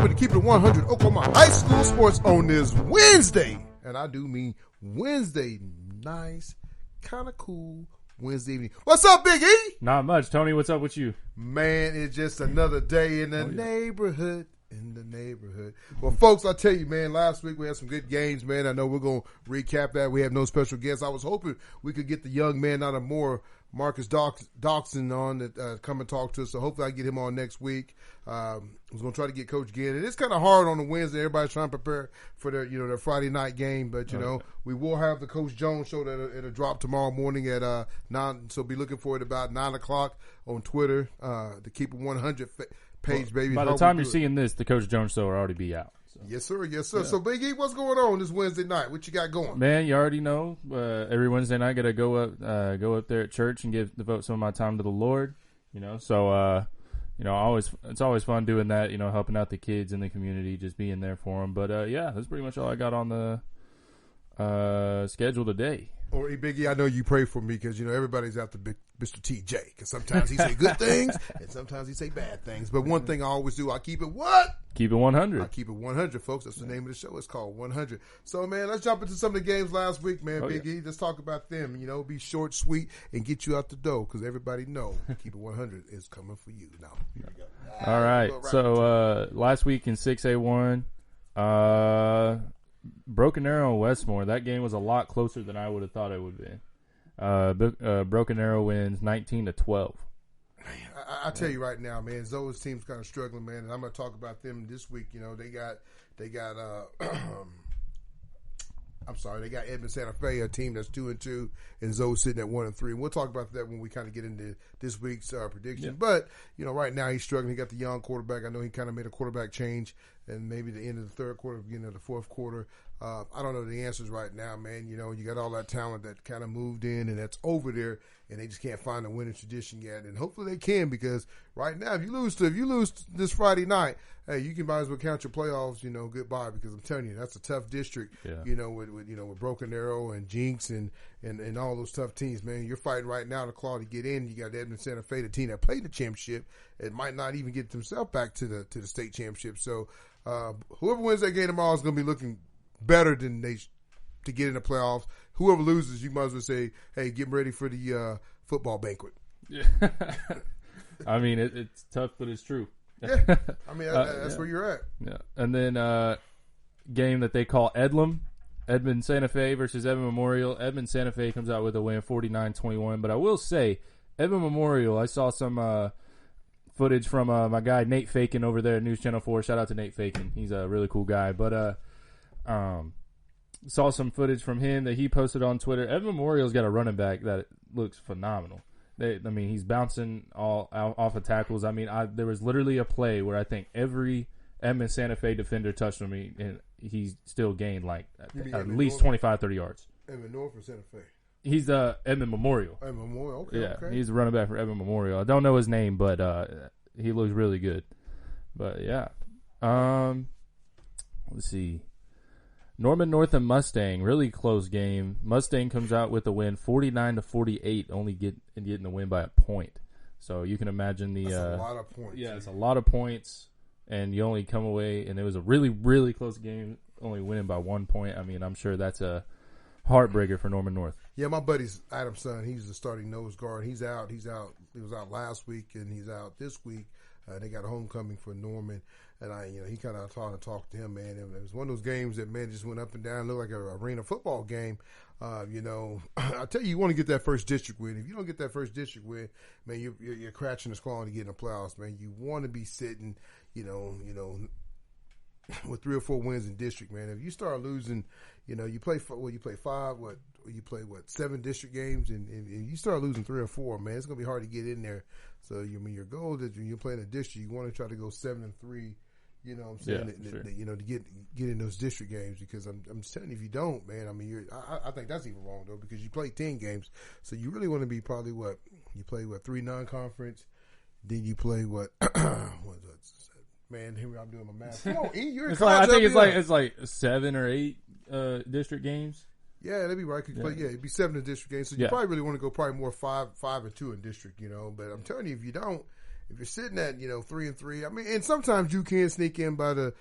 welcome to Keep It 100 Oklahoma High School Sports on this Wednesday. And I do mean Wednesday. Nice, kind of cool Wednesday evening. What's up, Big E? Not much. Tony, what's up with you? Man, it's just another day in the neighborhood. Well, folks, I tell you, man, last week we had some good games, man. I know we're going to recap that. We have no special guests. I was hoping we could get the young man out of Moore, Marcus Doxson, on to come and talk to us. So hopefully I get him on next week. I was going to try to get Coach Gannon. It's kind of hard on a Wednesday. Everybody's trying to prepare for their Friday night game. But, we will have the Coach Jones show that it'll drop tomorrow morning at 9. So be looking for it about 9 o'clock on Twitter, the Keep It 100 page, baby. By the time you're seeing this, the Coach Jones show will already be out. So. Yes, sir. Yeah. So, Big E, what's going on this Wednesday night? What you got going? Man, you already know. Every Wednesday night, I got to go up there at church and devote some of my time to the Lord. So it's always fun doing that. Helping out the kids in the community, just being there for them. But that's pretty much all I got on the schedule today. Or Big E, I know you pray for me because everybody's after Mr. TJ because sometimes he say good things and sometimes he say bad things. But one thing I always do, I keep it what? Keep it 100. I keep it 100, folks. That's the name of the show. It's called 100. So, man, let's jump into some of the games last week, man. Big E, let's talk about them. Be short, sweet, and get you out the door because everybody know Keep It 100 is coming for you. Now, here we go. All right. So, last week in 6A1, Broken Arrow and Westmore, that game was a lot closer than I would have thought it would be. Broken Arrow wins 19-12. I tell you right now, man, Zoe's team's kind of struggling, man, and I'm going to talk about them this week. They got they got Edmond Santa Fe, a team that's 2-2, and Zoe's sitting at 1-3. And we'll talk about that when we kind of get into this week's prediction. Yeah. But right now he's struggling. He got the young quarterback. I know he kind of made a quarterback change, and maybe the end of the third quarter, beginning of the fourth quarter. I don't know the answers right now, man. You got all that talent that kind of moved in and that's over there, and they just can't find a winning tradition yet. And hopefully they can, because right now, if you lose this Friday night, hey, you can might as well count your playoffs, goodbye, because I'm telling you, that's a tough district. Yeah. With Broken Arrow and Jinx and all those tough teams, man. You're fighting right now to claw to get in. You got Edmond Santa Fe, the team that played the championship, and might not even get themselves back to the state championship. So whoever wins that game tomorrow is going to be looking better than they to get in the playoffs. Whoever loses, you might as well say, hey, get ready for the football banquet. Yeah. I mean, it's tough, but it's true. Yeah. I mean, that's where you're at. Yeah. And then game that they call Edlum, Edmond Santa Fe versus Edmond Memorial. Edmond Santa Fe comes out with a win, 49-21. But I will say, Edmond Memorial, I saw some footage from my guy Nate Fakin over there at News Channel 4. Shout out to Nate Fakin. He's a really cool guy. But saw some footage from him that he posted on Twitter. Edmond Memorial's got a running back that looks phenomenal. He's bouncing all off of tackles. I mean, there was literally a play where I think every Edmond Santa Fe defender touched on me, and he still gained at least 25, 30 yards. Edmond North or Santa Fe? He's Edmond Memorial. Edmond Memorial, okay. Yeah, okay. He's a running back for Edmond Memorial. I don't know his name, but he looks really good. But, yeah. Let's see. Norman North and Mustang, really close game. Mustang comes out with a win, 49-48, only getting the win by a point. So you can imagine that's a lot of points. Yeah, it's a lot of points, and you only come away, and it was a really, really close game, only winning by 1 point. I mean, I'm sure that's a heartbreaker for Norman North. Yeah, my buddy's Adam's son. He's the starting nose guard. He's out. He was out last week, and he's out this week. They got a homecoming for Norman. And he kind of talked to him, man. And it was one of those games that, man, just went up and down, looked like an arena football game. I tell you want to get that first district win. If you don't get that first district win, man, you're scratching the claw to get in the playoffs, man. You want to be sitting, with 3 or 4 wins in district, man. If you start losing, you play 7 district games, and you start losing 3 or 4, man, it's gonna be hard to get in there. So your goal is when you're playing a district, you want to try to go 7-3. You know what I'm saying? Yeah, sure. To get in those district games, because I'm just telling you, if you don't, man, I mean, I think that's even wrong though, because you play 10 games, so you really want to be probably you play 3 non-conference, then you play man, Henry, I'm doing my math. Come on, E, you're in college. I think it's like 7 or 8 district games. Yeah, that'd be right. It'd be 7 in district games. So you probably really want to go more 5 and 2 in district, But I'm telling you, if you don't, if you're sitting at 3-3, I mean, and sometimes you can sneak in by the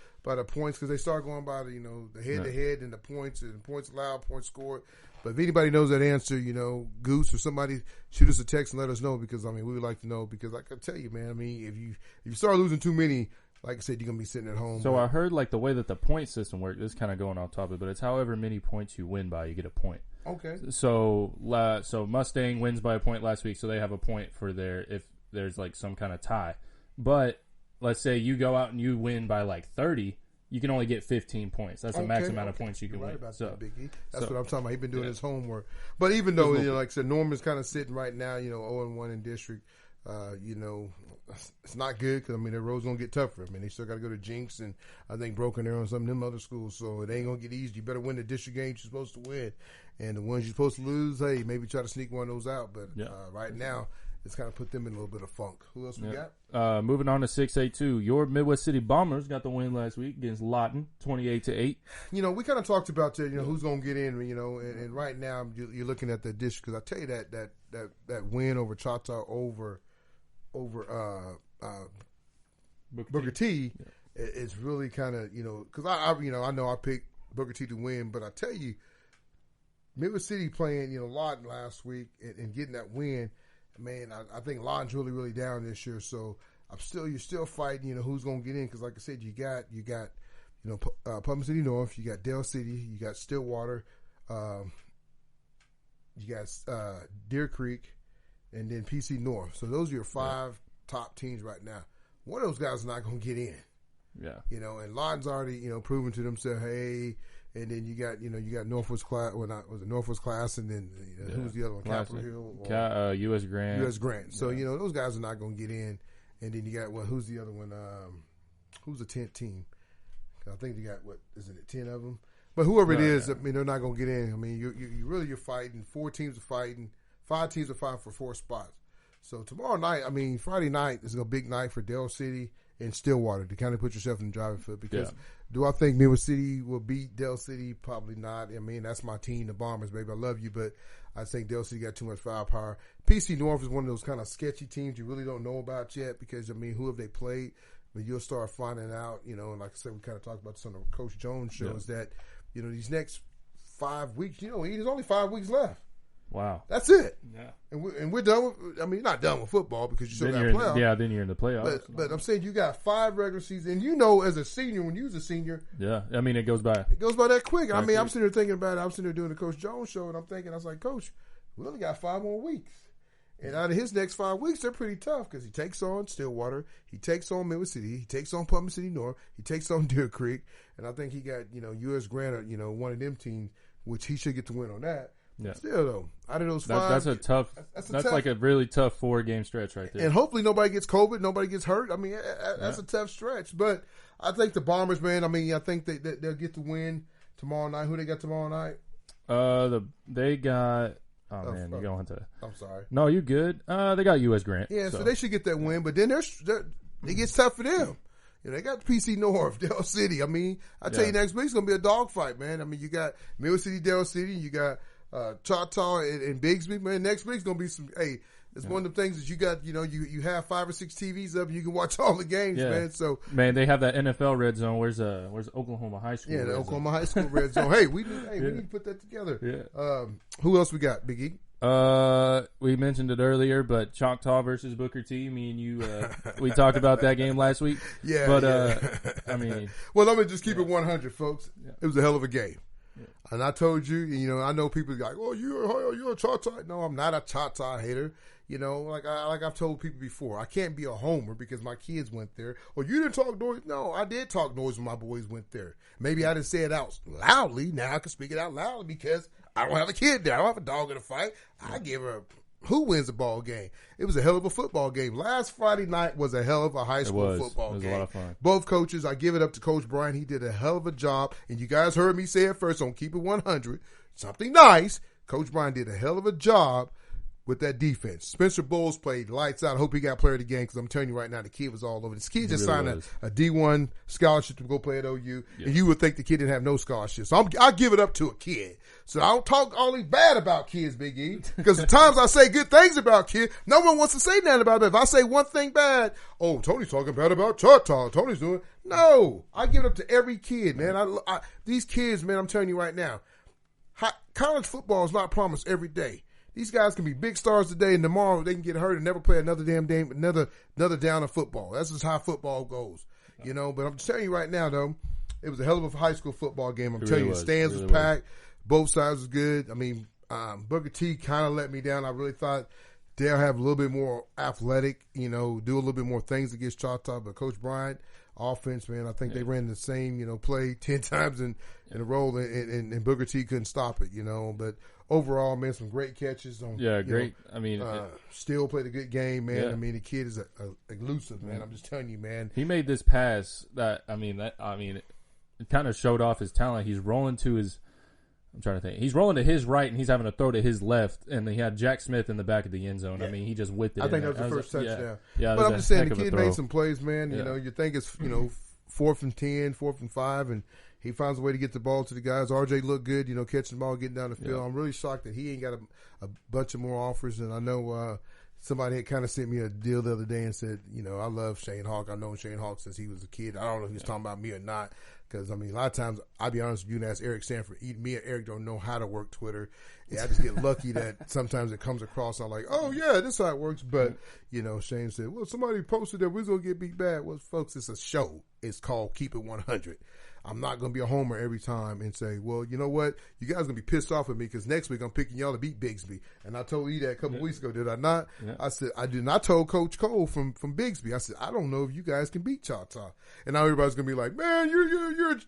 points because they start going by the head to head and the points allowed, points scored. But if anybody knows that answer, Goose or somebody, shoot us a text and let us know because I mean we would like to know because I can tell you, man. I mean, if you start losing too many, like I said, you're gonna be sitting at home. So I heard like the way that the point system works. This is kind of going off topic, but it's however many points you win by, you get a point. Okay. So Mustang wins by a point last week, so they have a point for if there's like some kind of tie. But let's say you go out and you win by like 30, you can only get 15 points. That's the max amount of points you can win. About that, Biggie. That's what I'm talking about. He's been doing his homework. But even though, like I said, Norman's kind of sitting right now, 0-1 in district, it's not good because, I mean, the road's going to get tougher. I mean, they still got to go to Jinx and I think Broken Arrow and some of them other schools. So it ain't going to get easy. You better win the district games you're supposed to win. And the ones you're supposed to lose, hey, maybe try to sneak one of those out. But right now, it's kind of put them in a little bit of funk. Who else we got? Moving on to 6A2. Your Midwest City Bombers got the win last week against Lawton, 28-8. We kind of talked about that, who's going to get in, and right now you're looking at the district because I tell you that win over Choctaw over Booker T is really kind of, because I know I picked Booker T to win, but I tell you, Midwest City playing, Lawton last week and getting that win. Man, I think Lawton's really, really down this year. So you're still fighting. Who's gonna get in? Because like I said, you got Putnam City North, you got Dale City, you got Stillwater, you got Deer Creek, and then PC North. So those are your 5 top teams right now. One of those guys is not gonna get in. Yeah. And Lawton's already proven to themselves, hey. And then you got Northwest Class. Well, was it Northwest Class? And then who's the other one? Capitol Hill, U.S. Grant. U.S. Grant. So those guys are not going to get in. And then you got who's the other one? Who's the 10th team? I think you got isn't it 10 of them? But whoever it is, I mean, they're not going to get in. I mean, you're fighting. 4 teams are fighting. 5 teams are fighting for 4 spots. So tomorrow night, I mean, Friday night is a big night for Dale City and Stillwater to kind of put yourself in the driving foot because do I think Midwest City will beat Dale City? Probably not. I mean, that's my team, the Bombers, baby. I love you, but I think Dale City got too much firepower. PC North is one of those kind of sketchy teams you really don't know about yet because, I mean, who have they played? But you'll start finding out, and like I said, we kind of talked about this on the Coach Jones show is that, these next 5 weeks, there's only 5 weeks left. Wow. That's it. Yeah. And we're done with, I mean, not done with football because you still got playoffs. Then you're in the playoffs. But I'm saying you got 5 regular seasons. And as a senior, when you was a senior. Yeah. I mean, it goes by. It goes by that quick. I'm sitting there thinking about it. I'm sitting there doing the Coach Jones show, and I'm thinking, I was like, Coach, we only got 5 more weeks. And out of his next 5 weeks, they're pretty tough because he takes on Stillwater, he takes on Midwest City, he takes on Putnam City North, he takes on Deer Creek, and I think he got, U.S. Grant, one of them teams, which he should get to win on that. Yeah. Still though, out of those 5, that's like a really tough 4-game stretch right there. And hopefully nobody gets COVID, nobody gets hurt. I mean, that's a tough stretch. But I think the Bombers, man. I mean, I think they'll get the win tomorrow night. Who they got tomorrow night? They got. Oh man, you're going to. I'm sorry. No, you good. They got U.S. Grant. Yeah, so they should get that win. But then it gets tough for them. They got PC North, Dale City. I mean, I tell you, next week's gonna be a dogfight, man. I mean, you got Midwest City, Dale City. You got Choctaw and Bigsby, man. Next week's gonna be some. Hey, it's one of the things that you got. You have 5 or 6 TVs up, and you can watch all the games, man. So man, they have that NFL red zone. Where's Oklahoma High School? Yeah, the Oklahoma High School red zone. Hey, we need to put that together. Yeah. Who else we got, Big E? We mentioned it earlier, but Choctaw versus Booker T. Me and you, we talked about that game last week. Yeah, but I mean, well, let me just keep it 100, folks. Yeah. It was a hell of a game. Yeah. And I told you, I know people like, oh, you're a Choctaw. No, I'm not a Choctaw hater. Like I've told people before, I can't be a homer because my kids went there. Or you didn't talk noise. No, I did talk noise when my boys went there. Maybe I didn't say it out loudly. Now I can speak it out loudly because I don't have a kid there. I don't have a dog in a fight. I give her who wins the ball game. It was a hell of a football game. Last Friday night was a hell of a high school football game. It was a lot of fun. Both coaches, I give it up to Coach Brian. He did a hell of a job. And you guys heard me say it first on Keep It 100. Something nice. Coach Brian did a hell of a job with that defense. Spencer Bowles played lights out. I hope he got player of the game because I'm telling you right now, the kid was all over. This kid just signed a D1 scholarship to go play at OU, and you would think the kid didn't have no scholarship. So I'll give it up to a kid. So I don't talk only bad about kids, Big E, because the times I say good things about kids, no one wants to say nothing about it. If I say one thing bad, oh, Tony's talking bad about Choctaw. Tony's doing no. I give it up to every kid, man. These kids, man, I'm telling you right now, college football is not promised every day. These guys can be big stars today, and tomorrow they can get hurt and never play another damn game, another down of football. That's just how football goes, you know. But I'm telling you right now, though, it was a hell of a high school football game. I'm telling you, the stands was packed, both sides was good. I mean, Booker T kind of let me down. I really thought they'll have a little bit more athletic, you know, do a little bit more things against Choctaw. But Coach Bryant, offense, man, I think they ran the same, you know, play 10 times in a row, and Booker T couldn't stop it, you know. But overall, man, some great catches. Great. I mean, still played a good game, man. I mean, the kid is elusive, man. I'm just telling you, man. He made this pass that it kind of showed off his talent. He's rolling to his. I'm trying to think. He's rolling to his right, and he's having to throw to his left, and he had Jack Smith in the back of the end zone. I mean, he just whipped it. I think that was the first touchdown. Yeah, but I'm just saying, the kid made some plays, man. You know, you think it's 4th and 10, 4th and 5, and he finds a way to get the ball to the guys. RJ looked good, you know, catching the ball, getting down the field. I'm really shocked that he ain't got a bunch of more offers. And I know somebody had kind of sent me a deal the other day and said, you know, I love Shane Hawk. I've known Shane Hawk since he was a kid. I don't know if he was talking about me or not. Because, I mean, a lot of times, I'll be honest with you and ask Eric Sanford. Me and Eric don't know how to work Twitter. Yeah, I just get lucky that sometimes it comes across. I'm like, oh, yeah, this is how it works. But, you know, Shane said, well, somebody posted that we're going to get beat bad. Well, folks, it's a show. It's called Keep It 100. I'm not going to be a homer every time and say, well, you know what? You guys are going to be pissed off at me because next week I'm picking y'all to beat Bigsby. And I told you that a couple weeks ago, did I not? Yeah. I said, I did not told Coach Cole from Bigsby. I said, I don't know if you guys can beat Choctaw. And now everybody's going to be like, man, you're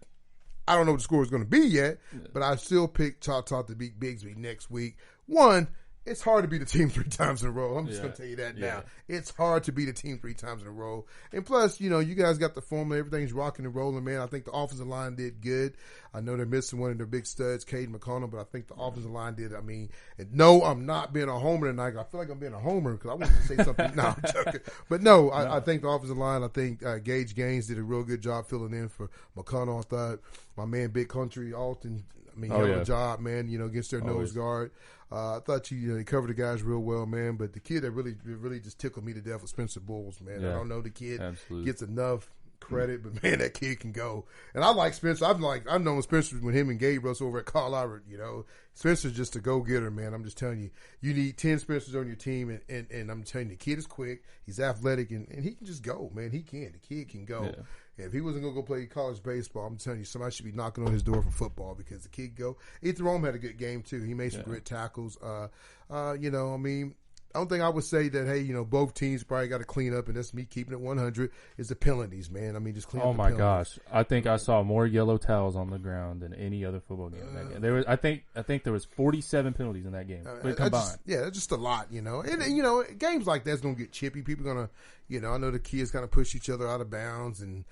I don't know what the score is going to be yet, but I still picked Choctaw to beat Bigsby next week. One, it's hard to beat a team 3 times in a row. I'm just going to tell you that now. It's hard to beat a team 3 times in a row. And plus, you know, you guys got the formula. Everything's rocking and rolling, man. I think the offensive line did good. I know they're missing one of their big studs, Caden McConnell, but I think the offensive line did. I mean, no, I'm not being a homer tonight. I feel like I'm being a homer because I wanted to say something. No, I'm joking. But no, I think the offensive line, I think Gage Gaines did a real good job filling in for McConnell. I thought my man Big Country Alton, a job, man, you know, against their nose guard. I thought you covered the guys real well, man. But the kid that really just tickled me to death was Spencer Bowles, man. I don't know the kid gets enough credit, but man, that kid can go. And I like Spencer. I've known Spencer when him and Gabe Russell over at Carl Albert. You know, Spencer's just a go getter, man. I'm just telling you, you need 10 Spencers on your team, and I'm telling you, the kid is quick, he's athletic, and he can just go, man. He can. The kid can go. Yeah. If he wasn't going to go play college baseball, I'm telling you, somebody should be knocking on his door for football because the kid go. Ethan Rome had a good game, too. He made some great tackles. You know, I mean, I don't think I would say that, hey, you know, both teams probably got to clean up, and that's me keeping it 100, is the penalties, man. I mean, just clean up the penalties. Oh, my gosh. I think I saw more yellow towels on the ground than any other football game in that game. There was, I think there was 47 penalties in that game combined. That's just a lot, you know. And, you know, games like that's going to get chippy. People are going to, you know, I know the kids kind of push each other out of bounds and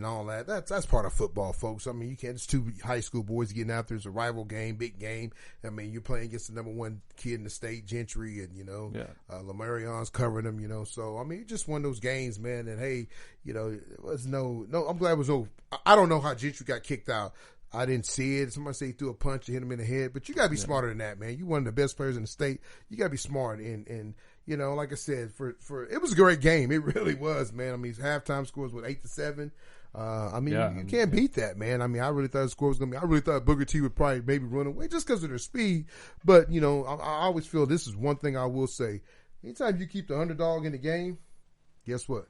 all that. That's part of football, folks. I mean, you can't, it's 2 high school boys getting out there. It's a rival game, big game. I mean, you're playing against the number 1 kid in the state, Gentry, and, you know, Lamarion's covering them, you know. So, I mean, just one of those games, man, and hey, you know, it was no, I'm glad it was no, I don't know how Gentry got kicked out. I didn't see it. Somebody say he threw a punch and hit him in the head, but you got to be smarter than that, man. You one of the best players in the state. You got to be smart. And, you know, like I said, for it was a great game. It really was, man. I mean, halftime scores was 8-7. I mean, you can't beat that, man. I mean, I really thought the score was going to be, I really thought Booker T would probably maybe run away just because of their speed. But, you know, I always feel this is one thing I will say. Anytime you keep the underdog in the game, guess what?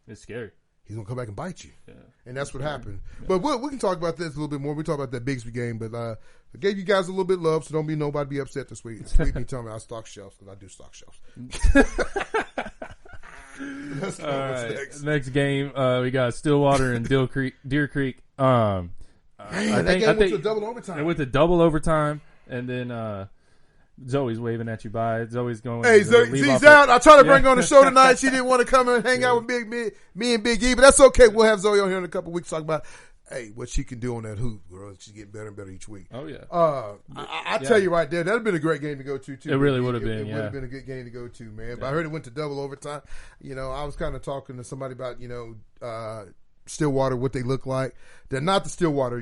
It's scary. He's going to come back and bite you. Yeah. And that's what happened. Yeah. But we can talk about this a little bit more. We talk about that Bigsby game. But I gave you guys a little bit of love, so don't be nobody be upset this week. This week me telling me I stock shelves because I do stock shelves. All right. Next game, we got Stillwater and Deer Creek. Man, that game went to double overtime. It went to double overtime, and then Zoe's waving at you by. Zoe's going. Hey, Z's out. I tried to bring her on the show tonight. She didn't want to come and hang out with me and Big E, but that's okay. We'll have Zoe on here in a couple of weeks talk about. hey, what she can do on that hoop, girl. She's getting better and better each week. Oh, yeah. I tell you right there, that'd have been a great game to go to, too. It really would have been, It would have been a good game to go to, man. But I heard it went to double overtime. I was kind of talking to somebody about, Stillwater, what they look like. They're not the Stillwater,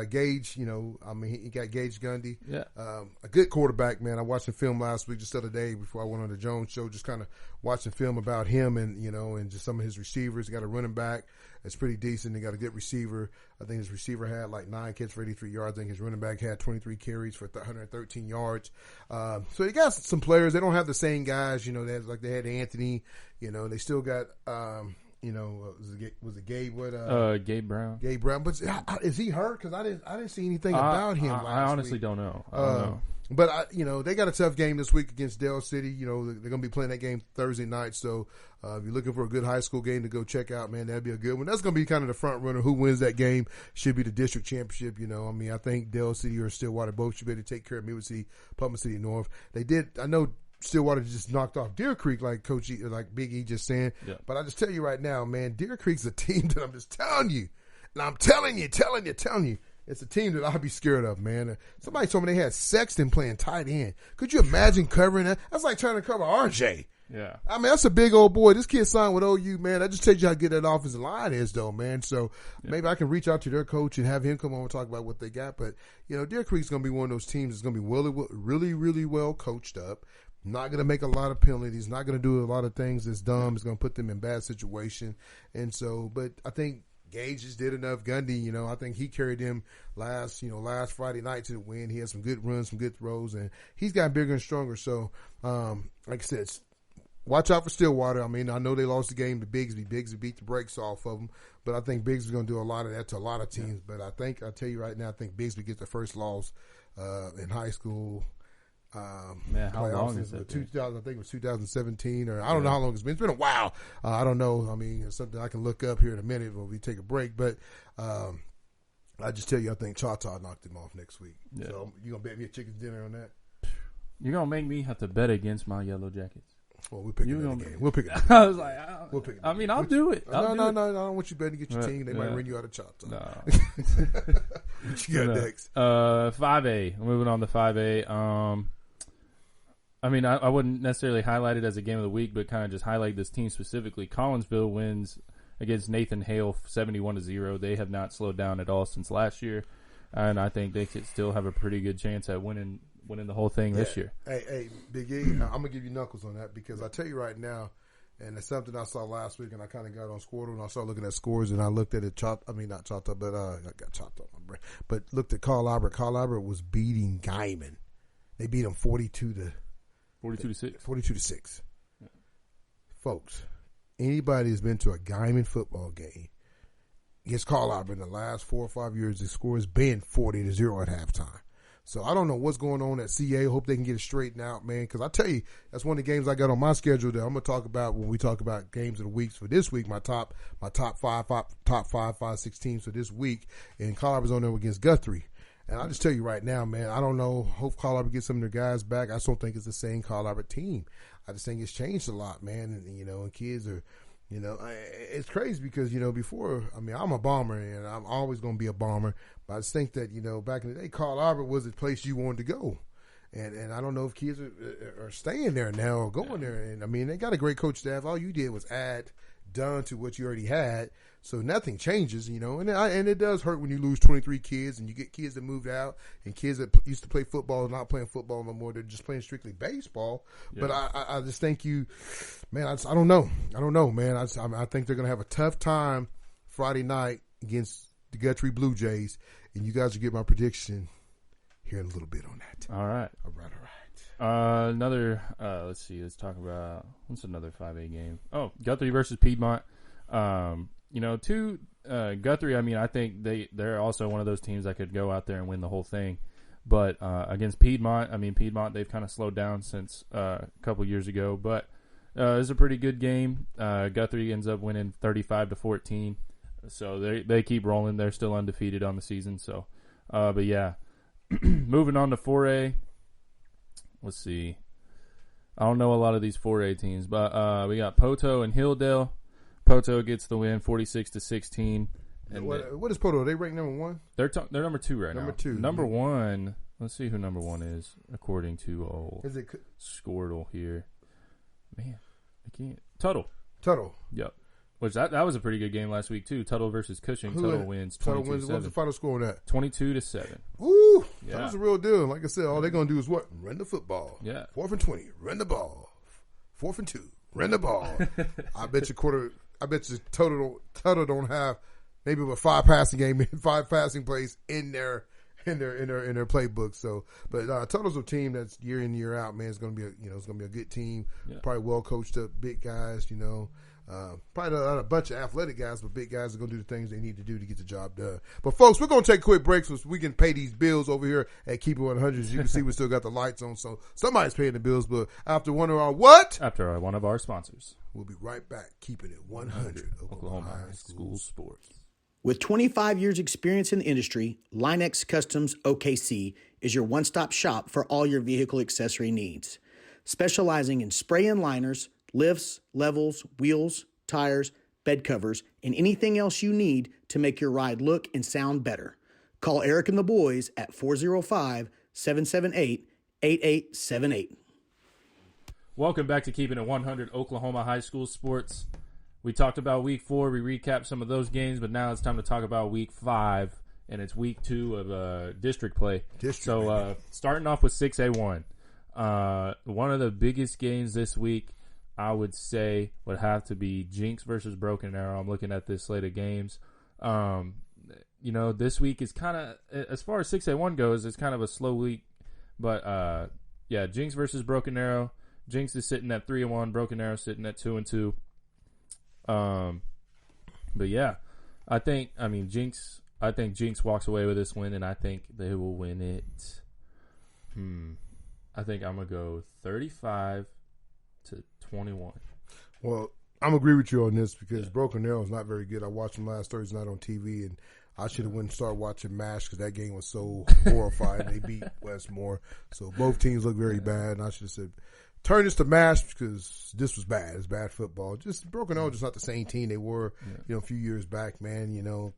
Gage, he got Gage Gundy. Yeah. A good quarterback, man. I watched the film last week, just the other day before I went on the Jones show, just kind of watching film about him and, and just some of his receivers. He got a running back that's pretty decent. They got a good receiver. I think his receiver had like 9 catches for 83 yards. I think his running back had 23 carries for 113 yards. So they got some players. They don't have the same guys, like they had Anthony. They still got was it Gabe? Gabe Brown. Gabe Brown, but is he hurt? Because I didn't see anything about him. I honestly week. Don't know. I don't know. But they got a tough game this week against Dell City. They're going to be playing that game Thursday night. So if you're looking for a good high school game to go check out, man, that'd be a good one. That's going to be kind of the front runner. Who wins that game should be the district championship. I think Dell City or Stillwater both should be able to take care of Midwood City, Putnam City North. They did. I know Stillwater just knocked off Deer Creek, like Big E just saying. Yeah. But I just tell you right now, man, Deer Creek's a team that I'm just telling you, and I'm telling you, it's a team that I'll be scared of, man. Somebody told me they had Sexton playing tight end. Could you imagine covering that? That's like trying to cover RJ. Yeah. I mean, that's a big old boy. This kid signed with OU, man. That just tells you how good that offensive line is, though, man. So maybe I can reach out to their coach and have him come on and talk about what they got. But, Deer Creek's going to be one of those teams that's going to be really, really well coached up. Not going to make a lot of penalties. Not going to do a lot of things that's dumb. It's going to put them in bad situation. And so, but I think Gage just did enough. Gundy, I think he carried them last Friday night to the win. He had some good runs, some good throws, and he's gotten bigger and stronger. So, like I said, watch out for Stillwater. I mean, I know they lost the game to Bigsby. Bigsby beat the brakes off of them, but I think Bigsby's going to do a lot of that to a lot of teams. But I'll tell you right now, I think Bigsby gets the first loss in high school. Man, how long is it? 2000, I think it was 2017, or I don't know how long it's been. It's been a while. I don't know. I mean, it's something I can look up here in a minute when we take a break. But I just tell you, I think Choctaw knocked him off next week. Yeah. So you gonna bet me a chicken dinner on that? You're gonna make me have to bet against my Yellow Jackets. Well, we'll pick another game. We'll pick it. I was like, we'll pick it. I mean, I'll do it. No, I don't want you betting against your team. They might run you out of Choctaw. No. What you got next? 5A. Moving on to 5A. I mean, I wouldn't necessarily highlight it as a game of the week, but kind of just highlight this team specifically. Collinsville wins against Nathan Hale 71-0. They have not slowed down at all since last year, and I think they could still have a pretty good chance at winning the whole thing this year. Hey, Big E, I'm gonna give you knuckles on that because I tell you right now, and it's something I saw last week, and I kind of got on Squirtle, and I started looking at scores, and I looked at it. I got chopped up my brain, but looked at Carl Albert. Carl Albert was beating Guyman. They beat him 42-6. 42-6. Yeah. Folks, anybody who's been to a Guyman football game against Carl Albert in the last 4 or 5 years, the score has been 40-0 at halftime. So I don't know what's going on at CA. Hope they can get it straightened out, man. Because I tell you, that's one of the games I got on my schedule that I'm gonna talk about when we talk about games of the weeks for this week. My top 5-6 teams for this week, and Carl Albert's on there against Guthrie. And I'll just tell you right now, man, I don't know. Hope Carl Albert gets some of their guys back. I just don't think it's the same Carl Albert team. I just think it's changed a lot, man. And, and kids are, it's crazy because, before, I mean, I'm a Bomber and I'm always going to be a Bomber. But I just think that, back in the day, Carl Albert was the place you wanted to go. And I don't know if kids are staying there now or going there. And, I mean, they got a great coach staff. All you did was add done to what you already had. So nothing changes, and it does hurt when you lose 23 kids and you get kids that moved out and kids that used to play football are not playing football no more. They're just playing strictly baseball. Yeah. But I just think man, I don't know. I don't know, man. I think they're going to have a tough time Friday night against the Guthrie Blue Jays, and you guys will get my prediction here in a little bit on that. All right. Another, let's see, let's talk about, what's another 5A game? Oh, Guthrie versus Piedmont. Guthrie, I mean, I think they're also one of those teams that could go out there and win the whole thing. But against Piedmont, I mean, Piedmont, they've kind of slowed down since a couple years ago. But it was a pretty good game. Guthrie ends up winning 35-14. So they keep rolling. They're still undefeated on the season. So, but yeah, moving on to 4A. Let's see. I don't know a lot of these 4A teams, but we got Poto and Hilldale. Poto gets the win, 46-16. And what is Poto? Are they ranked number 1? They're number 2 right now. Number 2. Number 1. Let's see who number 1 is according to Is it Squirtle here. Man, I can't. Tuttle. Yep. Which that was a pretty good game last week too. Tuttle versus Cushing. Tuttle wins 22-7. What's the final score on that? 22-7. Woo! Yeah. That was a real deal. Like I said, all they're gonna do is what? Run the football. Yeah. 4th and 20. Run the ball. 4th and 2. Run the ball. I bet you Tuttle don't have maybe a 5 passing plays in their playbook. So, but Tuttle's a team that's year in year out, man. It's gonna be a good team. Yeah. Probably well coached up, big guys. Probably a bunch of athletic guys, but big guys are gonna do the things they need to do to get the job done. But folks, we're gonna take a quick break so we can pay these bills over here at Keep It 100. As you can see, we still got the lights on, so somebody's paying the bills. But after one of our sponsors, we'll be right back. Keeping it 100. Oklahoma High School Sports. With 25 years experience in the industry, Linex Customs OKC is your one-stop shop for all your vehicle accessory needs. Specializing in spray-in liners, lifts, levels, wheels, tires, bed covers, and anything else you need to make your ride look and sound better. Call Eric and the boys at 405-778-8878. Welcome back to Keeping It 100 Oklahoma High School Sports. We talked about week 4. We recapped some of those games, but now it's time to talk about week 5, and it's week 2 of district play. Starting off with 6A1. One of the biggest games this week, I would say, would have to be Jinx versus Broken Arrow. I'm looking at this slate of games. This week is kind of, as far as 6A1 goes, it's kind of a slow week. But, Jinx versus Broken Arrow. Jinx is sitting at 3-1. Broken Arrow sitting at 2-2. But yeah, I think Jinx walks away with this win, and I think they will win it. I think I'm gonna go 35-21. Well, I'm gonna agree with you on this because Broken Arrow is not very good. I watched them last Thursday night on TV, and I should have went and started watching MASH because that game was so horrifying. They beat Westmore, so both teams look very bad, and I should have said, turn this to MASH because this was bad. It's bad football. Just Broken Arrow, just not the same team they were, a few years back, man.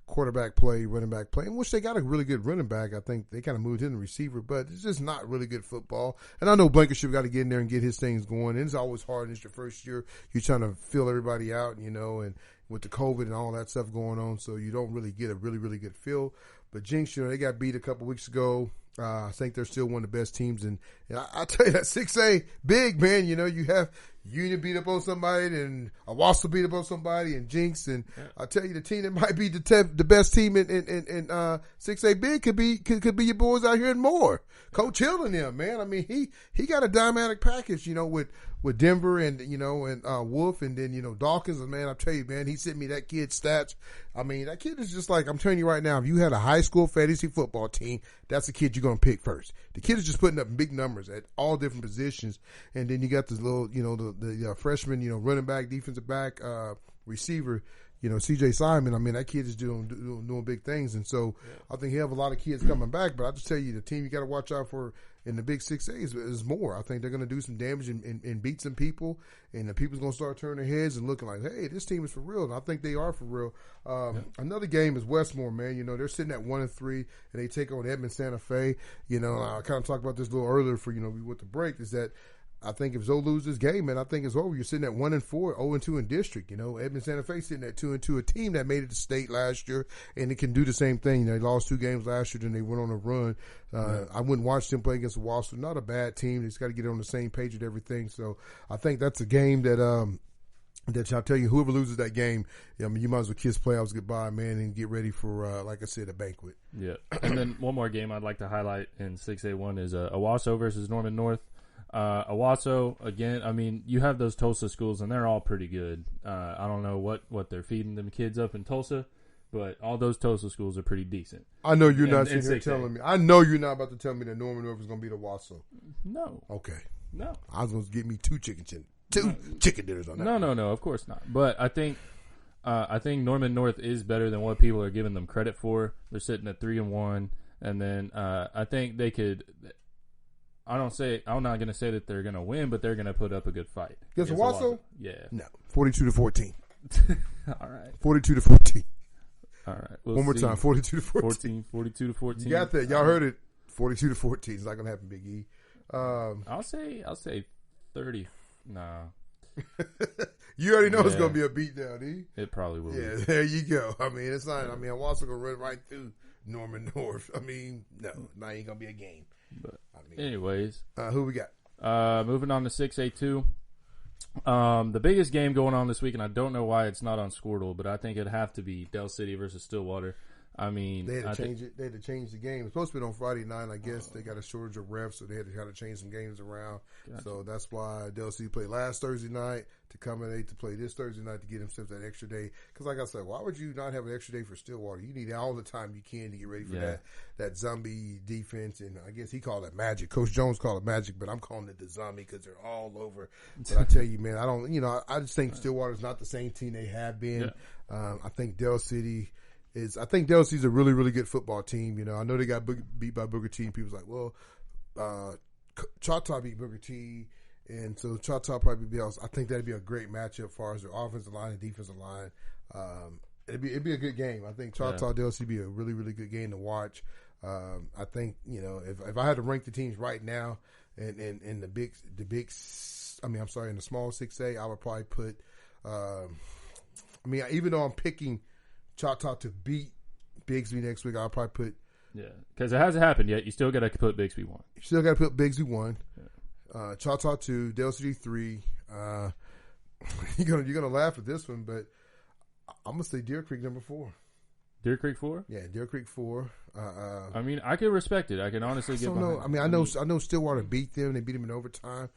Quarterback play, running back play, in which they got a really good running back. I think they kind of moved in the receiver, but it's just not really good football. And I know Blankenship got to get in there and get his things going. And it's always hard. It's your first year. You're trying to fill everybody out, and with the COVID and all that stuff going on, so you don't really get a really, really good feel. But Jinx, they got beat a couple weeks ago. I think they're still one of the best teams. And I tell you, that 6A, big, man. You have Union beat up on somebody, and Owasso beat up on somebody, and Jinx. And I tell you, the team that might be the best team in 6A big could be your boys out here and more. Coach Hill and them, man. I mean, he got a dynamic package, with Denver and Wolf, and then Dawkins. And man, I tell you, man, he sent me that kid's stats. I mean, that kid is just like, I'm telling you right now, if you had a high school fantasy football team, that's the kid you're going to pick first. The kid is just putting up big numbers at all different positions. And then you got this little, the freshman, running back, defensive back, receiver, CJ Simon. I mean, that kid is doing big things. And so I think he have a lot of kids coming back. But I just tell you, the team you got to watch out for in the big 6A is more. I think they're going to do some damage and beat some people. And the people's going to start turning their heads and looking like, hey, this team is for real. And I think they are for real. Another game is Westmore, man. They're sitting at 1-3, and they take on Edmond Santa Fe. I kind of talked about this a little earlier for, with the break, is that I think if Zoe loses this game, man, I think it's over. You're sitting at 1-4, 0-2 in district. Edmond Santa Fe sitting at 2-2, a team that made it to state last year, and it can do the same thing. They lost 2 games last year, then they went on a run. I wouldn't watch them play against Owasso. Not a bad team. They just got to get on the same page with everything. So I think that's a game that I'll tell you, whoever loses that game, you might as well kiss playoffs goodbye, man, and get ready for, like I said, a banquet. Yeah. And then one more game I'd like to highlight in 6A1 is Owasso versus Norman North. Owasso, again, I mean, you have those Tulsa schools, and they're all pretty good. I don't know what they're feeding them kids up in Tulsa, but all those Tulsa schools are pretty decent. I know you're not sitting here telling me. I know you're not about to tell me that Norman North is going to beat Owasso. No. Okay. No. I was going to get me 2 chicken dinners on that. No, of course not. But I think Norman North is better than what people are giving them credit for. They're sitting at 3-1, and then I think they could. I'm not going to say that they're going to win, but they're going to put up a good fight. Against Owasso? Yeah. No. 42-14. All right. 42-14. All right. We'll One more see. time, 42-14. 42-14. You got that. Y'all heard it. 42-14. It's not going to happen, Big E. I'll say 30. Nah. You already know it's going to be a beatdown, E. It probably will. Yeah, there you go. I mean, it's not. I mean, Watson going to run right through Norman North. I mean, no, not ain't going to be a game. But anyways, who we got? Moving on to 6A2. The biggest game going on this week, and I don't know why it's not on Squirtle, but I think it'd have to be Del City versus Stillwater. I mean, they had to change it. They had to change the game. It's supposed to be on Friday night. I guess they got a shortage of refs, so they had to kind of change some games around. Gotcha. So that's why Del City played last Thursday night to accommodate to play this Thursday night to get themselves that extra day. Because like I said, why would you not have an extra day for Stillwater? You need all the time you can to get ready for that zombie defense. And I guess he called it magic. Coach Jones called it magic, but I'm calling it the zombie because they're all over. But I tell you, man, I just think Stillwater's not the same team they have been. Yeah. I think Del City. I think Del City's a really, really good football team. I know they got beat by Booker T. And people's like, well, Choctaw beat Booker T. And so Choctaw probably be else. I think that'd be a great matchup as far as their offensive line and defensive line. It'd be a good game. I think Choctaw Del City be a really, really good game to watch. I think if I had to rank the teams right now in the in the small 6A, I would probably put. Even though I'm picking Choctaw to beat Bigsby next week, I'll probably put. Yeah, because it hasn't happened yet. You still got to put Bigsby 1. You still got to put Bigsby 1. Yeah. Choctaw 2, Del City 3. You're gonna laugh at this one, but I'm gonna say Deer Creek number 4. Deer Creek 4? Yeah, Deer Creek 4. I can respect it. I can honestly get behind it. I know Stillwater beat them. They beat them in overtime,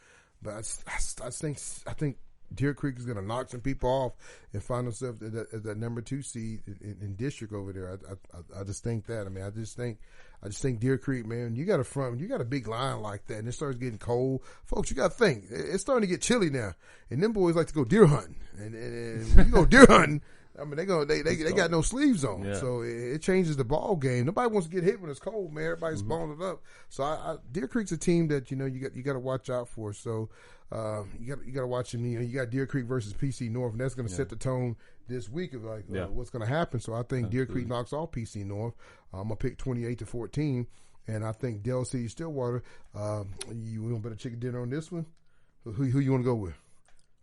but I think Deer Creek is going to knock some people off and find themselves at that number 2 seed in district over there. I just think that. I just think Deer Creek, man, you got a big line like that, and it starts getting cold. Folks, you got to think it's starting to get chilly now, and them boys like to go deer hunting, and when you go deer hunting. They got no sleeves on, so it changes the ball game. Nobody wants to get hit when it's cold, man. Everybody's balling up. So Deer Creek's a team that you got to watch out for. So you got to watch them. You got Deer Creek versus PC North, and that's going to set the tone this week of what's going to happen. So I think Deer Creek knocks off PC North. I'm gonna pick 28-14, and I think Del City Stillwater. You want to bet a chicken dinner on this one? Who you want to go with?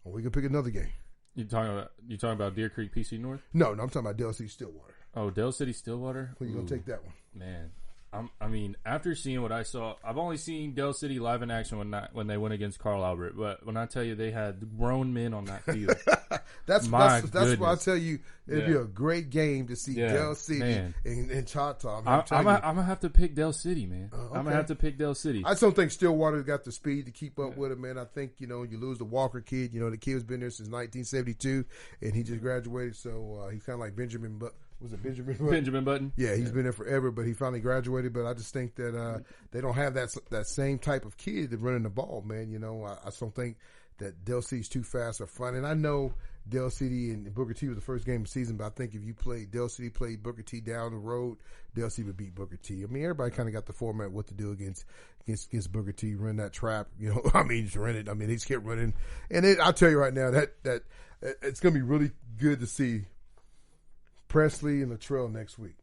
Or we can pick another game. You talking about Deer Creek PC North? No, I'm talking about Del City Stillwater. Oh, Del City Stillwater. Who you gonna take that one? Man, after seeing what I saw, I've only seen Del City live in action when they went against Carl Albert. But when I tell you they had grown men on that field, that's why I tell you it'd be a great game to see Del City and Choctaw. I'm gonna have to pick Del City, man. Okay. I'm gonna have to pick Del City. I just don't think Stillwater's got the speed to keep up with it, man. I think you lose the Walker kid. The kid's been there since 1972, and he just graduated, so he's kind of like Benjamin. But was it Benjamin Button? Benjamin Button. Yeah, he's been there forever, but he finally graduated. But I just think that they don't have that same type of kid that running the ball, man. I just don't think that Del City's too fast or fun. And I know Del City and Booker T was the first game of the season, but I think if you Del City played Booker T down the road, Del City would beat Booker T. Everybody kind of got the format what to do against Booker T, run that trap. Just run it. They just kept running. And I'll tell you right now that it's going to be really good to see Presley and Latrell next week.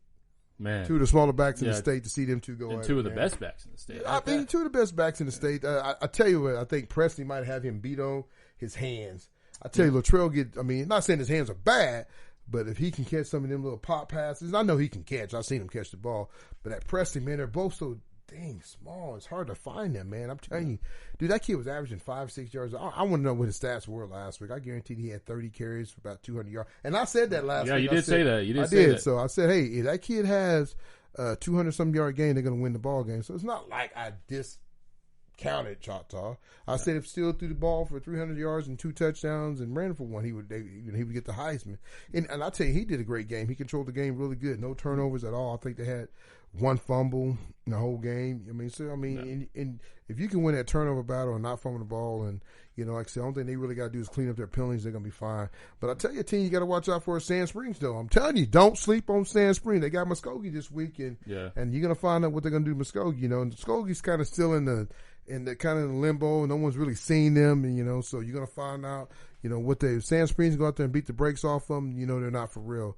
Man, two of the smaller backs in the state, to see them two go and at two it, of the man. best backs in the state. I mean, two of the best backs in the state. I tell you what, I think Presley might have him beat on his hands. I tell you, Latrell not saying his hands are bad, but if he can catch some of them little pop passes, I know he can catch. I've seen him catch the ball. But that Presley, man, they're both so dang small. It's hard to find them, man. I'm telling you, dude, that kid was averaging 5-6 yards. I want to know what his stats were last week. I guaranteed he had 30 carries for about 200 yards. And I said that last week. Yeah, you did say that. I did. So I said, hey, if that kid has 200-some yard game, they're going to win the ball game. So it's not like I discounted Choctaw. I said if Steele threw the ball for 300 yards and 2 touchdowns and ran for one, he would get the Heisman. And I tell you, he did a great game. He controlled the game really good. No turnovers at all. I think they had one fumble in the whole game. And if you can win that turnover battle and not fumble the ball, and like I said, the only thing they really got to do is clean up their penalties. They're gonna be fine. But I tell you, a team you got to watch out for is Sand Springs, though. I'm telling you, don't sleep on Sand Springs. They got Muskogee this week, and you're gonna find out what they're gonna do to Muskogee. And Muskogee's kind of still in the kind of limbo. No one's really seen them, and so you're gonna find out. what Sand Springs go out there and beat the brakes off them, they're not for real.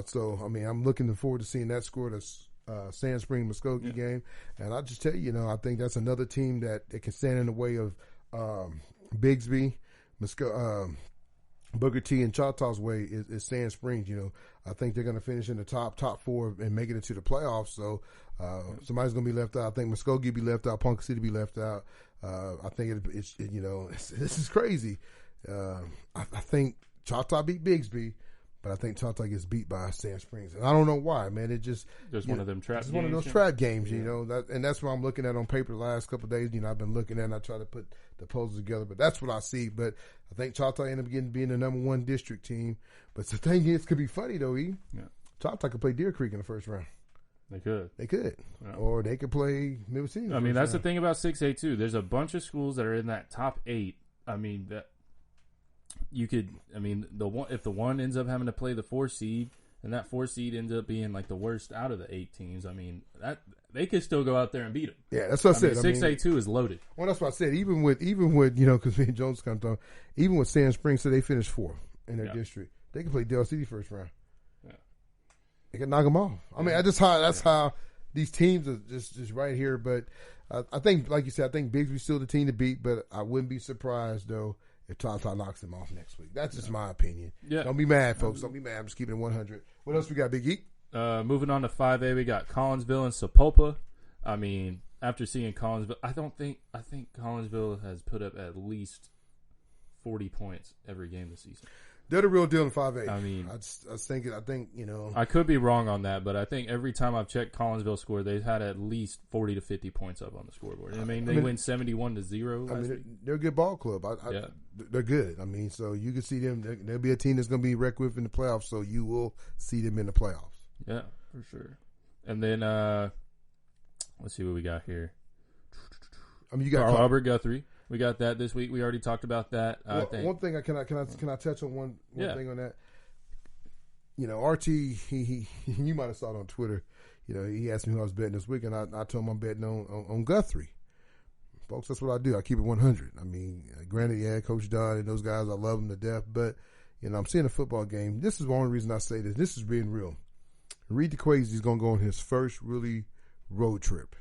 So, I mean, I'm looking forward to seeing that score, the Sand Spring Muskogee game. And I'll just tell you, I think that's another team that it can stand in the way of Bigsby, Booker T, and Choctaw's way is Sand Springs. I think they're going to finish in the top four and make it into the playoffs. So somebody's going to be left out. I think Muskogee be left out. Ponca City be left out. I think this is crazy. I think Choctaw beat Bigsby, but I think Choctaw gets beat by Sand Springs, and I don't know why, man. It just one of them trap. It's one of those trap games, and that's what I'm looking at on paper the last couple of days. I've been looking at, and I try to put the puzzles together, but that's what I see. But I think Choctaw ended up being the number one district team. But the thing is, it could be funny though. Choctaw could play Deer Creek in the first round. They could, yeah. Or they could play Middle City. I mean, that's the thing about 6A too. There's a bunch of schools that are in that top 8. I mean that. You could, if the one ends up having to play the 4 seed, and that 4 seed ends up being like the worst out of the 8 teams, that they could still go out there and beat them. Yeah, that's what I said. 6A2 is loaded. Well, that's what I said. Even with because me and Jones come on, even with Sand Springs, so they finished 4th in their district. They can play Del City first round. Yeah, they can knock them off. I mean, that's how these teams are just right here. But I think, like you said, I think Bigsby's still the team to beat. But I wouldn't be surprised though if Choctaw knocks them off next week. That's just my opinion. Yeah. Don't be mad, folks. Don't be mad. I'm just keeping it 100. What else we got, Big E? Moving on to 5A, we got Collinsville and Sapulpa. I mean, after seeing Collinsville, I think Collinsville has put up at least 40 points every game this season. They're the real deal in 5A. I mean, I think I could be wrong on that, but I think every time I've checked Collinsville score, they've had at least 40 to 50 points up on the scoreboard. I mean, they win 71-0 last week. They're a good ball club. They're good. I mean, so you can see them. There'll be a team that's going to be wrecked with in the playoffs, so you will see them in the playoffs. Yeah, for sure. And then let's see what we got here. I mean, you got Carl Albert Guthrie. We got that this week. We already talked about that. One thing, can I touch on one thing on that? RT, he you might have saw it on Twitter. He asked me who I was betting this week, and I told him I'm betting on Guthrie. Folks, that's what I do. I keep it 100. I mean, granted, Coach Don and those guys, I love them to death, but I'm seeing a football game. This is the only reason I say this. This is being real. Reed DeQuazy's going to go on his first really road trip.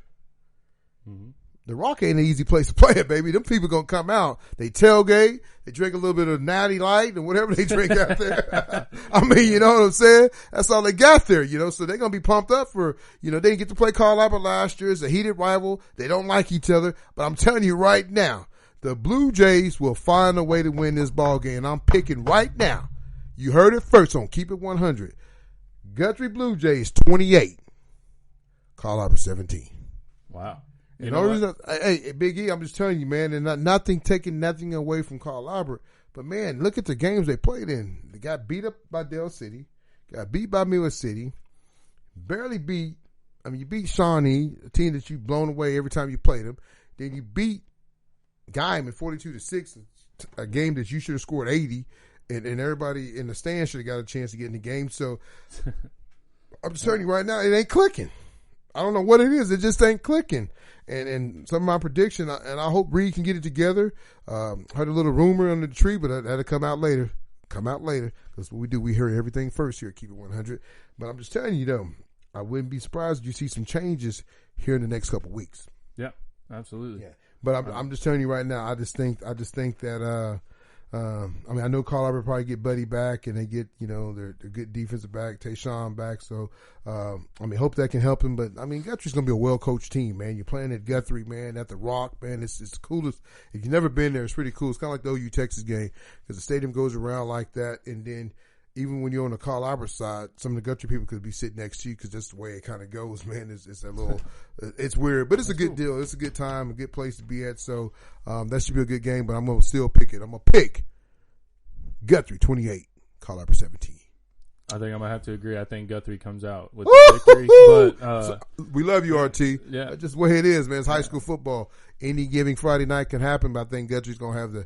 Mm-hmm. The Rock ain't an easy place to play it, baby. Them people gonna come out. They tailgate. They drink a little bit of Natty Light and whatever they drink out there. I mean, you know what I'm saying? That's all they got there, So they're gonna be pumped up for, they didn't get to play Carl Albert last year. It's a heated rival. They don't like each other. But I'm telling you right now, the Blue Jays will find a way to win this ball game. I'm picking right now. You heard it first on Keep It 100. Guthrie Blue Jays 28. Carl Albert 17. Wow. Hey, Big E, I'm just telling you, man, and taking nothing away from Carl Albert, but man, look at the games they played in. They got beat up by Del City, got beat by Miller City, barely beat. I mean, you beat Shawnee, a team that you've blown away every time you played them. Then you beat Guyman 42-6, a game that you should have scored 80, and everybody in the stand should have got a chance to get in the game. So I'm just telling you right now, it ain't clicking. I don't know what it is. It just ain't clicking. And some of my prediction, and I hope Reed can get it together. Heard a little rumor under the tree, but that'll come out later. Because what we do, we hear everything first here at Keep It 100. But I'm just telling you, though, I wouldn't be surprised if you see some changes here in the next couple of weeks. Yeah, absolutely. Yeah, but I'm just telling you right now. I just think that. I know Carl Albert probably get Buddy back, and they get their good defensive back, Tayshawn back. So hope that can help him. But Guthrie's gonna be a well coached team, man. You're playing at Guthrie, man, at the Rock, man. It's the coolest. If you've never been there, it's pretty cool. It's kind of like the OU Texas game because the stadium goes around like that, and then even when you're on the Carl Albert side, some of the Guthrie people could be sitting next to you because that's the way it kind of goes, man. It's a little, it's weird, but it's a good deal. It's a good time, a good place to be at. So that should be a good game. But I'm gonna still pick it. I'm gonna pick Guthrie 28, Carl Albert 17. I think I'm gonna have to agree. I think Guthrie comes out with the victory. But so, we love you, RT. Yeah, that's just what it is, man. It's high school football. Any given Friday night can happen, but I think Guthrie's gonna have the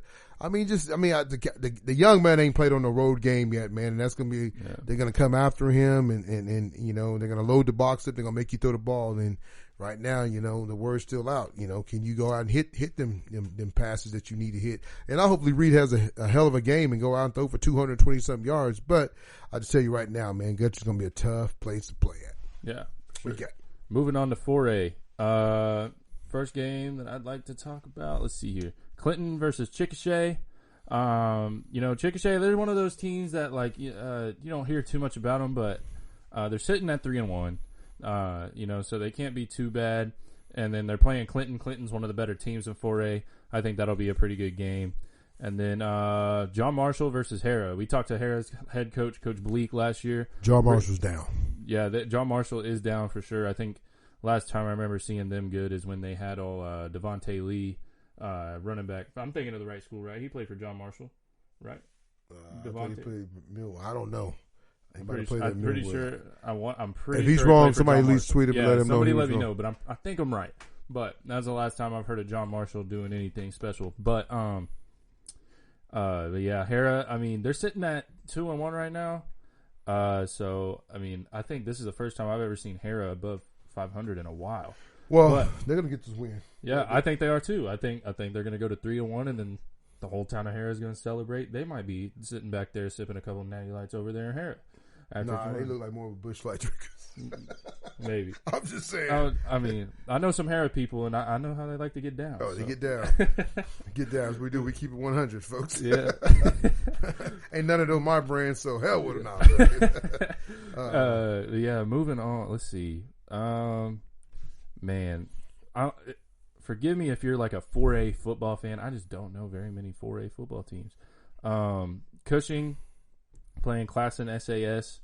young man ain't played on the road game yet, man, and that's gonna be. Yeah. They're gonna come after him, and they're gonna load the box up. They're gonna make you throw the ball, and right now, the word's still out. Can you go out and hit them passes that you need to hit? And I hopefully Reed has a hell of a game and go out and throw for 220-something yards. But I just tell you right now, man, Gutcher's going to be a tough place to play at. Yeah. Sure. We got. Moving on to 4A. First game that I'd like to talk about. Let's see here. Clinton versus Chickasha. Chickasha, they're one of those teams that you don't hear too much about them, but they're sitting at 3-1. So they can't be too bad. And then they're playing Clinton. Clinton's one of the better teams in 4A. I think that'll be a pretty good game. And then John Marshall versus Hara. We talked to Hara's head coach, Coach Bleak, last year. John Marshall's down. Yeah, John Marshall is down for sure. I think last time I remember seeing them good is when they had Devontae Lee running back. I'm thinking of the right school, right? He played for John Marshall, right? Devontae played Mill. I don't know. I'm pretty sure. I'm pretty. If he's sure wrong, somebody at least tweet him and let him know. Somebody let me know, but I think I'm right. But that's the last time I've heard of John Marshall doing anything special. But yeah, Hara. I mean, they're sitting at 2-1 right now. So I mean, I think this is the first time I've ever seen Hara above 500 in a while. Well, they're gonna get this win. Yeah, I think they are too. I think they're gonna go to 3-1, and then the whole town of Hara is gonna celebrate. They might be sitting back there sipping a couple of natty lights over there in Hara. Nah, they look like more of a Busch Light drinkers. Maybe. I'm just saying. I mean, I know some Hara people, and I know how they like to get down. Oh, they get down. Get down as we do. We keep it 100, folks. Yeah. Ain't none of those my brands, so hell with them now. Yeah, moving on. Let's see. Man, forgive me if you're like a 4A football fan. I just don't know very many 4A football teams. Cushing playing Classen SAS.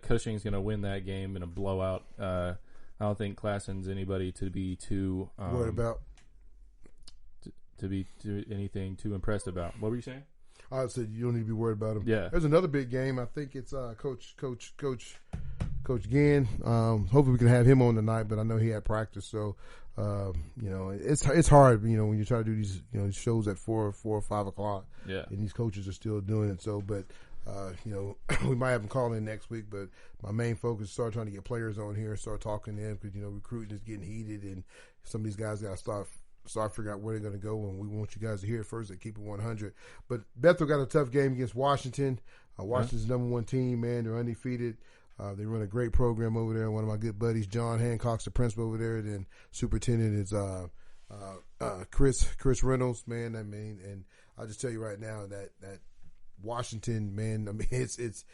Cushing's going to win that game in a blowout. I don't think Classen's anybody to be too worried about. To be anything too impressed about. What were you saying? I said you don't need to be worried about him. Yeah. There's another big game. I think it's Coach Ginn. Hopefully we can have him on tonight, but I know he had practice, so it's hard, when you try to do these these shows at 4 or 5 o'clock. Yeah. And these coaches are still doing it. So, but we might have them call in next week. But my main focus is start trying to get players on here, start talking to them because recruiting is getting heated, and some of these guys got to start figuring out where they're going to go. And we want you guys to hear it first and keep it 100. But Bethel got a tough game against Washington. Washington's number one team, man. They're undefeated. They run a great program over there. One of my good buddies, John Hancock's the principal over there. Then superintendent is Chris Reynolds, man. I mean, and I'll just tell you right now that Washington, man. I mean, it's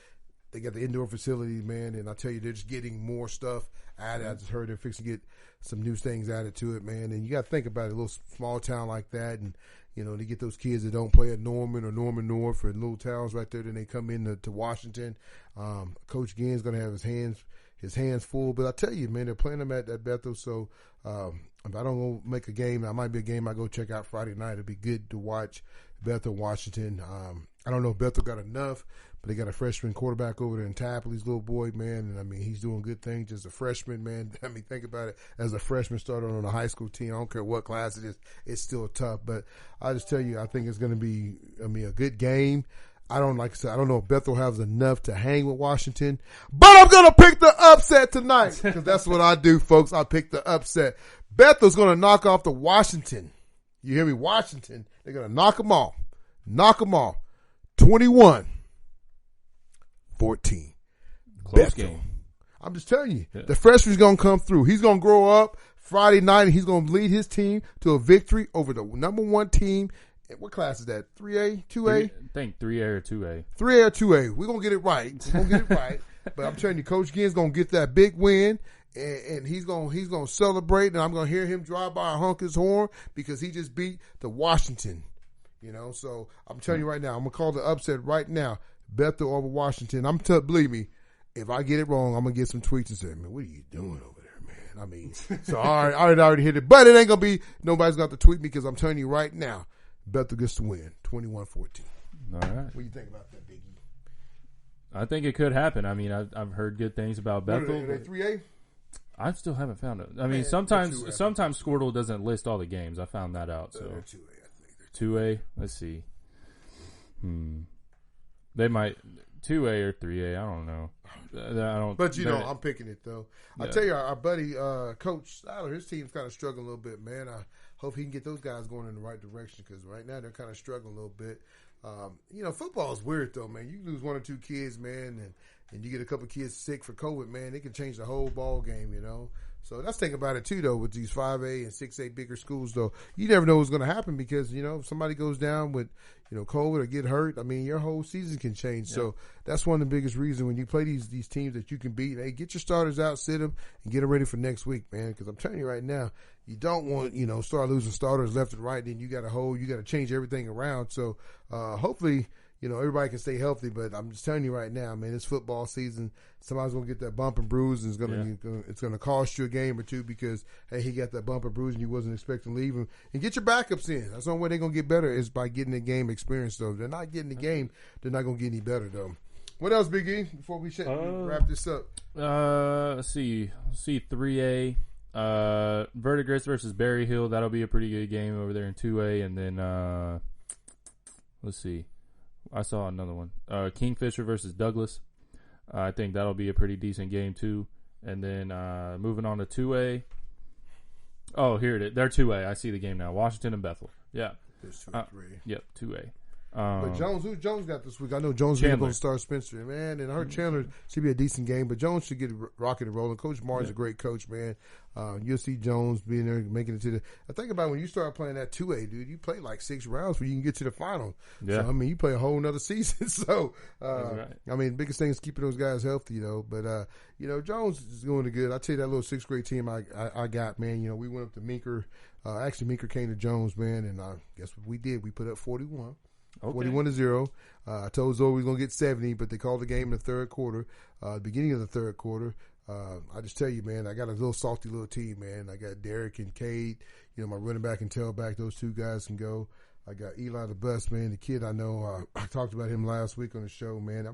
they got the indoor facilities, man, and I tell you, they're just getting more stuff added. I just heard they're fixing to get some new things added to it, man. And you got to think about it, a little small town like that, and to get those kids that don't play at Norman or Norman North or little towns right there, then they come in to Washington. Coach Ginn's going to have his hands full. But I tell you, man, they're playing them at Bethel. So if I don't go make a game, that might be a game I go check out Friday night. It'd be good to watch Bethel, Washington. I don't know if Bethel got enough, but they got a freshman quarterback over there in Tapley's little boy, man. And, I mean, he's doing good things as a freshman, man. I mean, think about it. As a freshman starter on a high school team, I don't care what class it is, it's still tough. But I just tell you, I think it's going to be, a good game. I don't know if Bethel has enough to hang with Washington, but I'm going to pick the upset tonight because that's what I do, folks. I pick the upset. Bethel's going to knock off the Washington. You hear me? Washington. They're going to knock them off. 21-14. Close Bethel. game. I'm just telling you, the freshman's going to come through. He's going to grow up Friday night, and he's going to lead his team to a victory over the number one team. What class is that? 3A, 2A? I think 3A or 2A. 3A or 2A. We're going to get it right. But I'm telling you, Coach Ginn's going to get that big win, and he's going to celebrate, and I'm going to hear him drive by and honk his horn because he just beat the Washington. So I'm telling you right now, I'm going to call the upset right now. Bethel over Washington. Believe me, if I get it wrong, I'm going to get some tweets and say, man, what are you doing over there, man? I mean, so I already hit it. But it ain't going to be, nobody's got to tweet me because I'm telling you right now, Bethel gets to win 21-14. All right. What do you think about that, Biggie? I think it could happen. I mean, I've heard good things about Bethel. Are they 3A? I still haven't found it. I mean, sometimes Squirtle doesn't list all the games. I found that out. So they're 2A, I think. 2A. Let's see. They might 2A or 3A. I don't know. I don't. But I'm picking it though. I tell you, our buddy Coach Styler, his team's kind of struggling a little bit, man. I hope he can get those guys going in the right direction because right now they're kind of struggling a little bit. Football is weird though, man. You lose 1 or 2 kids, man, and you get a couple kids sick for COVID, man. It can change the whole ball game, So that's the thing about it too, though, with these 5A and 6A bigger schools, though. You never know what's going to happen because, if somebody goes down with, COVID or get hurt, I mean, your whole season can change. Yeah. So that's one of the biggest reasons when you play these teams that you can beat. Hey, get your starters out, sit them, and get them ready for next week, man. Because I'm telling you right now, you don't want, start losing starters left and right. Then you got to change everything around. So hopefully, everybody can stay healthy, but I'm just telling you right now, man, it's football season. Somebody's going to get that bump and bruise, and it's going to cost you a game or two because, hey, he got that bump and bruise and you wasn't expecting to leave him. And get your backups in. That's the only way they're going to get better is by getting the game experience, though. If they're not getting the game, they're not going to get any better, though. What else, Big E, before we wrap this up? Let's see 3A. Verdigris versus Berry Hill. That'll be a pretty good game over there in 2A. And then, let's see. I saw another one. Kingfisher versus Douglas. I think that'll be a pretty decent game too. And then moving on to 2A. Oh, here it is. They're 2A. I see the game now. Washington and Bethel. Yeah. There's 2 and 3. Yep, 2A. But who's Jones got this week? I know Jones is going to start Spencer, man, and I heard Chandler should be a decent game, but Jones should get rocking and rolling. Coach Martin's a great coach, man. You'll see Jones being there, making it to the. I think about when you start playing that 2A, dude, you play like 6 rounds before you can get to the final. Yeah. So, you play a whole nother season. So, right. The biggest thing is keeping those guys healthy, But, Jones is going good. I tell you, that little 6th grade team I got, man, we went up to Meeker. Actually, Meeker came to Jones, man, and guess what we did? We put up 41. Okay. 41-0. I told Zoe we was going to get 70, but they called the game in the third quarter, beginning of the third quarter. I just tell you, man, I got a little salty little team, man. I got Derek and Cade, my running back and tailback. Those 2 guys can go. I got Eli the bus, man, the kid I know. I talked about him last week on the show, man.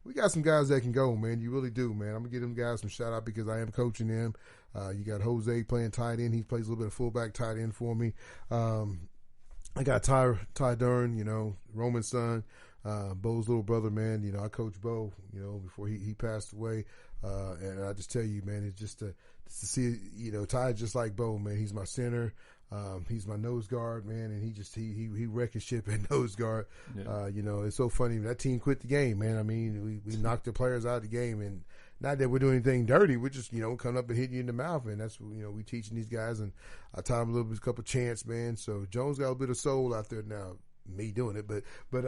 We got some guys that can go, man. You really do, man. I'm going to give them guys some shout out because I am coaching them. You got Jose playing tight end. He plays a little bit of fullback tight end for me. I got Ty Dern, Roman's son, Bo's little brother, man. I coached Bo, before he passed away. And I just tell you, man, it's just to see, Ty just like Bo, man. He's my center. He's my nose guard, man, and he wrecked his ship at nose guard. Yeah. It's so funny. That team quit the game, man. We knocked the players out of the game, and not that we're doing anything dirty. We're just, coming up and hitting you in the mouth, and that's, we teaching these guys, and I taught them a couple chants, man. So Jones got a bit of soul out there now. Me doing it, but for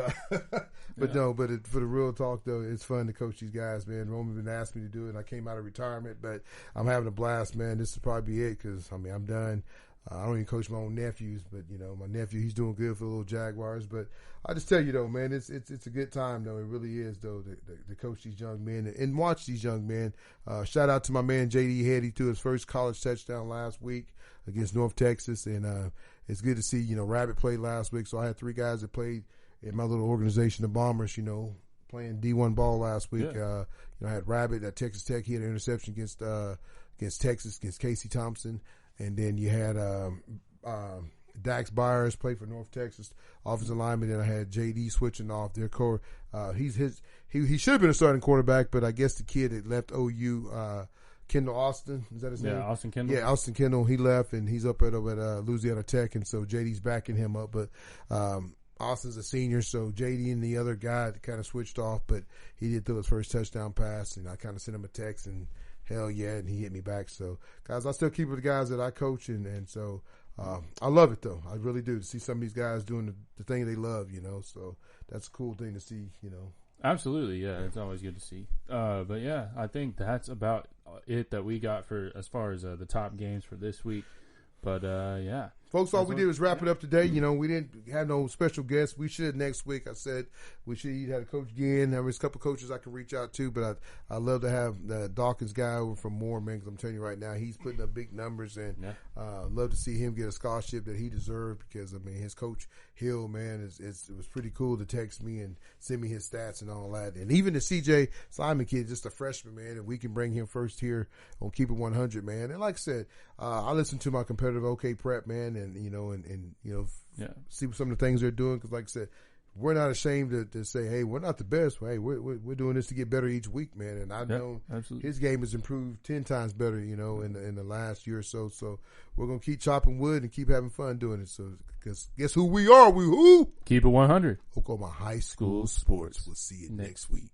the real talk though, it's fun to coach these guys, man. Roman been asked me to do it, and I came out of retirement, but I'm having a blast, man. This will probably be it because I'm done. I don't even coach my own nephews, but my nephew, he's doing good for the little Jaguars. But I just tell you though, man, it's a good time though. It really is though to coach these young men and watch these young men. Shout out to my man JD Head. He threw his first college touchdown last week against North Texas, and it's good to see Rabbit played last week. So I had 3 guys that played in my little organization, the Bombers. Playing D1 ball last week. Yeah. I had Rabbit at Texas Tech. He had an interception against Texas, against Casey Thompson. And then you had Dax Byers play for North Texas, offensive lineman. Then I had JD switching off their core. He should have been a starting quarterback, but I guess the kid that left OU, Kendall Austin, is that his name? Yeah, Austin Kendall. Yeah, Austin Kendall. He left, and he's up at Louisiana Tech, and so JD's backing him up. But Austin's a senior, so JD and the other guy kind of switched off, but he did throw his first touchdown pass, and I kind of sent him a text, and hell yeah, and he hit me back. So, guys, I still keep with the guys that I coach, and so I love it, though. I really do, to see some of these guys doing the thing they love, so that's a cool thing to see, Absolutely, yeah, it's always good to see. But, yeah, I think that's about it that we got for as far as the top games for this week. But, yeah. Folks, all we did was wrap it up today. We didn't have no special guests. We should next week. I said we should have a coach again. There was a couple coaches I can reach out to, but I love to have the Dawkins guy over from Moore, man, because I'm telling you right now, he's putting up big numbers, and love to see him get a scholarship that he deserved because, his coach, Hill, man, it was pretty cool to text me and send me his stats and all that. And even the CJ Simon kid, just a freshman, man, and we can bring him first here on Keep It 100, man. And like I said, I listen to my competitive OK Prep, man, and see some of the things they're doing because, like I said, we're not ashamed to say, hey, we're not the best. Hey, we're doing this to get better each week, man. And I know his game has improved 10 times better, you know, in the last year or so. So we're going to keep chopping wood and keep having fun doing it. So, because guess who we are? We who? Keep it 100. Oklahoma High School Sports. We'll see you next week.